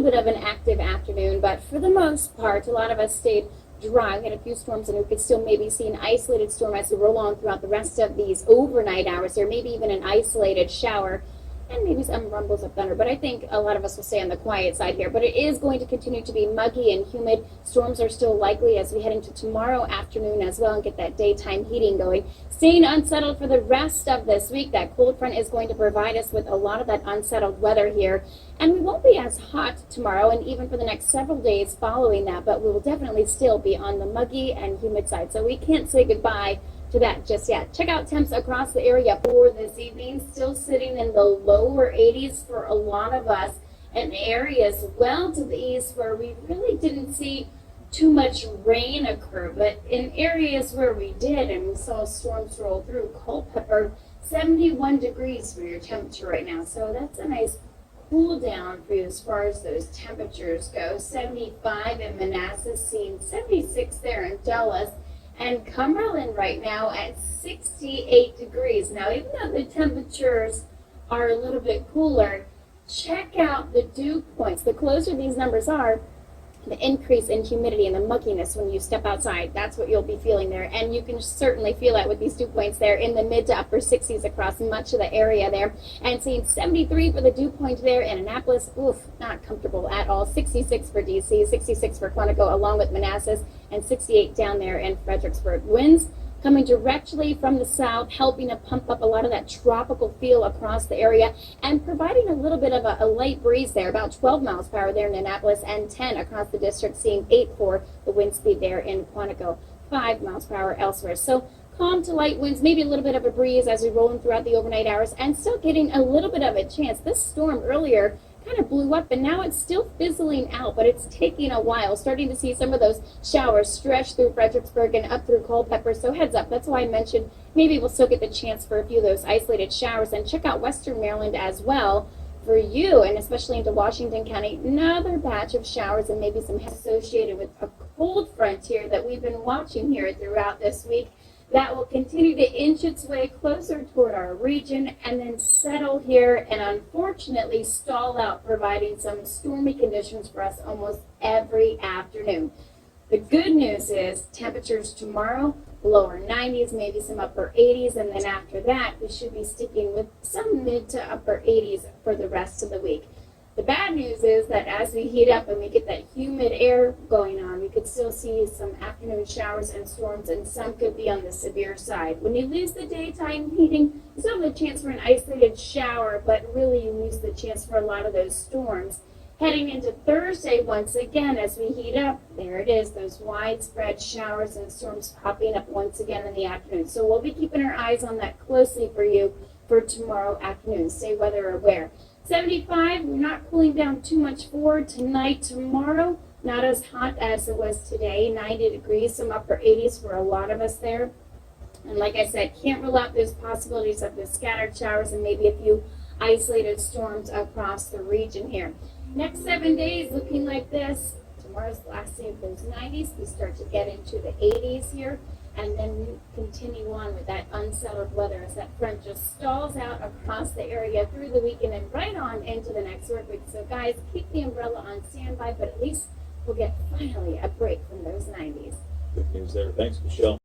bit of an active afternoon, but for the most part, a lot of us stayed dry. We had a few storms, and we could still maybe see an isolated storm as we roll on throughout the rest of these overnight hours. There may be even an isolated shower and maybe some rumbles of thunder, but I think a lot of us will stay on the quiet side here. But it is going to continue to be muggy and humid. Storms are still likely as we head into tomorrow afternoon as well and get that daytime heating going. Staying unsettled for the rest of this week. That cold front is going to provide us with a lot of that unsettled weather here, and we won't be as hot tomorrow and even for the next several days following that, but we will definitely still be on the muggy and humid side, so we can't say goodbye to that just yet. Check out temps across the area for this evening, still sitting in the lower 80s for a lot of us, and areas well to the east where we really didn't see too much rain occur, but in areas where we did and we saw storms roll through, Culpeper 71 degrees for your temperature right now, so that's a nice cool down for you as far as those temperatures go. 75 in Manassas, seeing 76 there in Dulles, and Cumberland right now at 68 degrees. Now, even though the temperatures are a little bit cooler, check out the dew points. The closer these numbers are, the increase in humidity and the mugginess when you step outside. That's what you'll be feeling there. And you can certainly feel that with these dew points there in the mid to upper 60s across much of the area there. And seeing 73 for the dew point there in Annapolis. Oof, not comfortable at all. 66 for DC, 66 for Quantico along with Manassas, and 68 down there in Fredericksburg. Winds coming directly from the south, helping to pump up a lot of that tropical feel across the area and providing a little bit of a light breeze there, about 12 miles per hour there in Annapolis and 10 across the district, seeing 8 for the wind speed there in Quantico, 5 miles per hour elsewhere. So calm to light winds, maybe a little bit of a breeze as we roll in throughout the overnight hours, and still getting a little bit of a chance. This storm earlier kind of blew up, and now it's still fizzling out, but it's taking a while. Starting to see some of those showers stretch through Fredericksburg and up through Culpeper, so heads up. That's why I mentioned maybe we'll still get the chance for a few of those isolated showers. And check out western Maryland as well for you, and especially into Washington County. Another batch of showers and maybe some associated with a cold front here that we've been watching here throughout this week. That will continue to inch its way closer toward our region and then settle here and unfortunately stall out, providing some stormy conditions for us almost every afternoon. The good news is temperatures tomorrow, lower 90s, maybe some upper 80s, and then after that we should be sticking with some mid to upper 80s for the rest of the week. The bad news is that as we heat up and we get that humid air going on, we could still see some afternoon showers and storms, and some could be on the severe side. When you lose the daytime heating, you still have a chance for an isolated shower, but really you lose the chance for a lot of those storms. Heading into Thursday, once again, as we heat up, there it is, those widespread showers and storms popping up once again in the afternoon. So we'll be keeping our eyes on that closely for you for tomorrow afternoon. Stay weather aware. 75, we're not cooling down too much for tonight. Tomorrow, not as hot as it was today, 90 degrees, some upper 80s for a lot of us there. And like I said, can't rule out those possibilities of the scattered showers and maybe a few isolated storms across the region here. Next 7 days looking like this. Tomorrow's the last day of those 90s. We start to get into the 80s here, and then we continue on with that unsettled weather as that front just stalls out across the area through the weekend and right on into the next work week. So guys, keep the umbrella on standby, but at least we'll get finally a break from those 90s. Good news there. Thanks, Michelle.